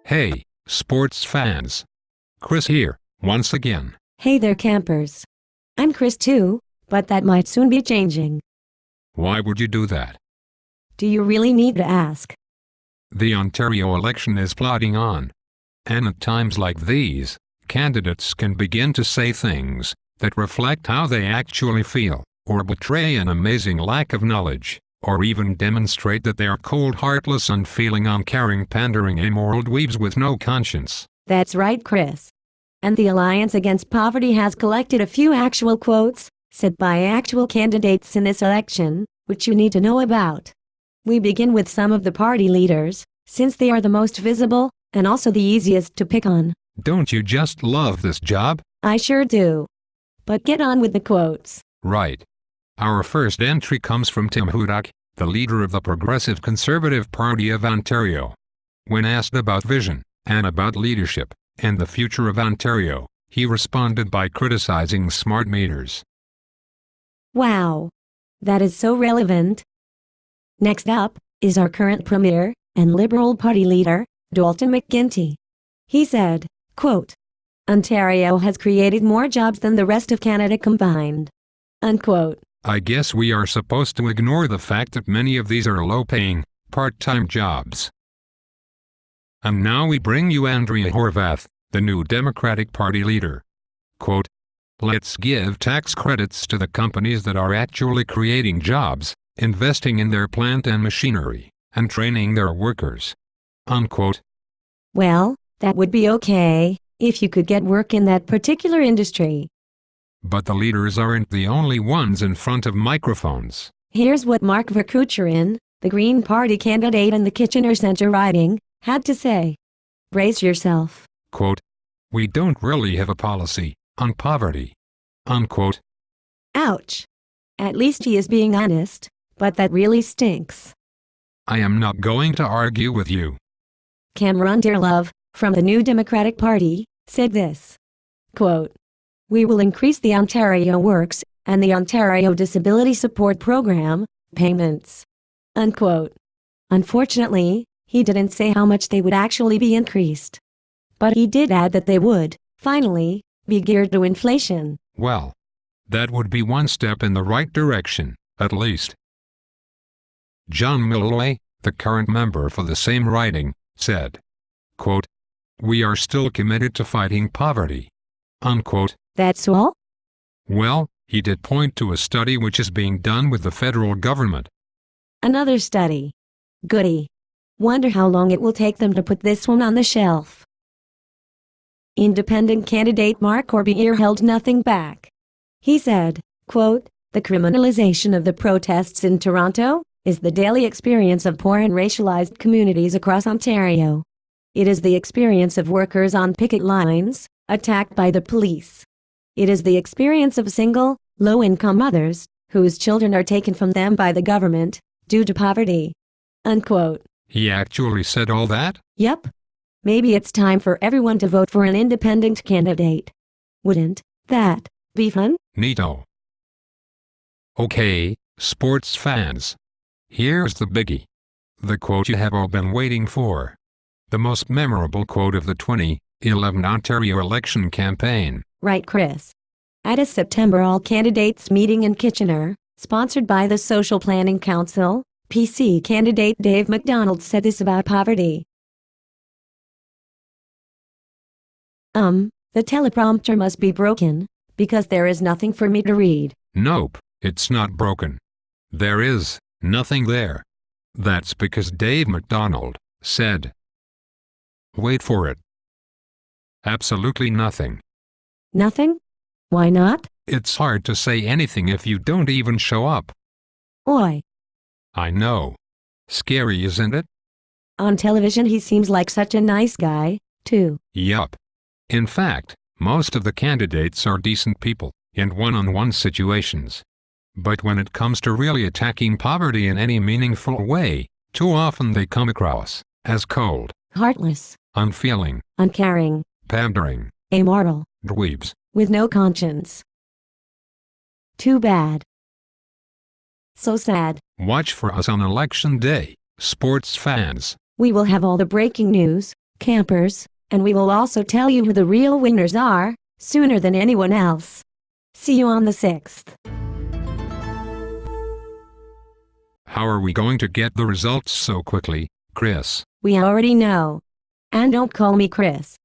Hey, sports fans. Chris here, once again. Hey there, campers. I'm Chris too, but that might soon be changing. Why would you do that? Do you really need to ask? The Ontario election is plodding on. And at times like these, candidates can begin to say things that reflect how they actually feel, or betray an amazing lack of knowledge, or even demonstrate that they are cold, heartless, unfeeling, uncaring, pandering, immoral dweebs with no conscience. That's right, Chris. And the Alliance Against Poverty has collected a few actual quotes said by actual candidates in this election, which you need to know about. We begin with some of the party leaders, since they are the most visible, and also the easiest to pick on. Don't you just love this job? I sure do. But get on with the quotes. Right. Our first entry comes from Tim Hudak, the leader of the Progressive Conservative Party of Ontario. When asked about vision, and about leadership, and the future of Ontario, he responded by criticizing smart meters. Wow. That is so relevant. Next up is our current Premier and Liberal Party leader, Dalton McGuinty. He said, quote, "Ontario has created more jobs than the rest of Canada combined." Unquote. I guess we are supposed to ignore the fact that many of these are low-paying, part-time jobs. And now we bring you Andrea Horwath, the new Democratic Party leader. Quote, "Let's give tax credits to the companies that are actually creating jobs, investing in their plant and machinery, and training their workers." Unquote. Well, that would be okay, if you could get work in that particular industry. But the leaders aren't the only ones in front of microphones. Here's what Mark Verkucherin, the Green Party candidate in the Kitchener Centre riding, had to say. Brace yourself. Quote, "We don't really have a policy on poverty." Unquote. Ouch. At least he is being honest, but that really stinks. I am not going to argue with you. Cameron Dearlove, from the New Democratic Party, said this. Quote, "We will increase the Ontario Works and the Ontario Disability Support Program payments." Unquote. Unfortunately, he didn't say how much they would actually be increased. But he did add that they would, finally, be geared to inflation. Well, that would be one step in the right direction, at least. John Milloy, the current member for the same riding, said, quote, "We are still committed to fighting poverty." Unquote. That's all? Well, he did point to a study which is being done with the federal government. Another study. Goody. Wonder how long it will take them to put this one on the shelf. Independent candidate Mark Corbiere held nothing back. He said, quote, "The criminalization of the protests in Toronto is the daily experience of poor and racialized communities across Ontario. It is the experience of workers on picket lines, attacked by the police. It is the experience of single, low-income mothers, whose children are taken from them by the government, due to poverty." Unquote. He actually said all that? Yep. Maybe it's time for everyone to vote for an independent candidate. Wouldn't that be fun? Neato. Okay, sports fans. Here's the biggie. The quote you have all been waiting for. The most memorable quote of the 2011 Ontario election campaign. Right, Chris. At a September all-candidates meeting in Kitchener, sponsored by the Social Planning Council, PC candidate Dave McDonald said this about poverty. The teleprompter must be broken, because there is nothing for me to read." Nope, it's not broken. There is nothing there. That's because Dave McDonald said, wait for it, absolutely nothing. Nothing? Why not? It's hard to say anything if you don't even show up. Oi. I know. Scary, isn't it? On television he seems like such a nice guy, too. Yup. In fact, most of the candidates are decent people, in one-on-one situations. But when it comes to really attacking poverty in any meaningful way, too often they come across as cold, Heartless, unfeeling, uncaring, pandering, amoral, dweebs. with no conscience. Too bad. So sad. Watch for us on Election Day, sports fans. We will have all the breaking news, campers, and we will also tell you who the real winners are, sooner than anyone else. See you on the 6th. How are we going to get the results so quickly, Chris? We already know. And don't call me Chris.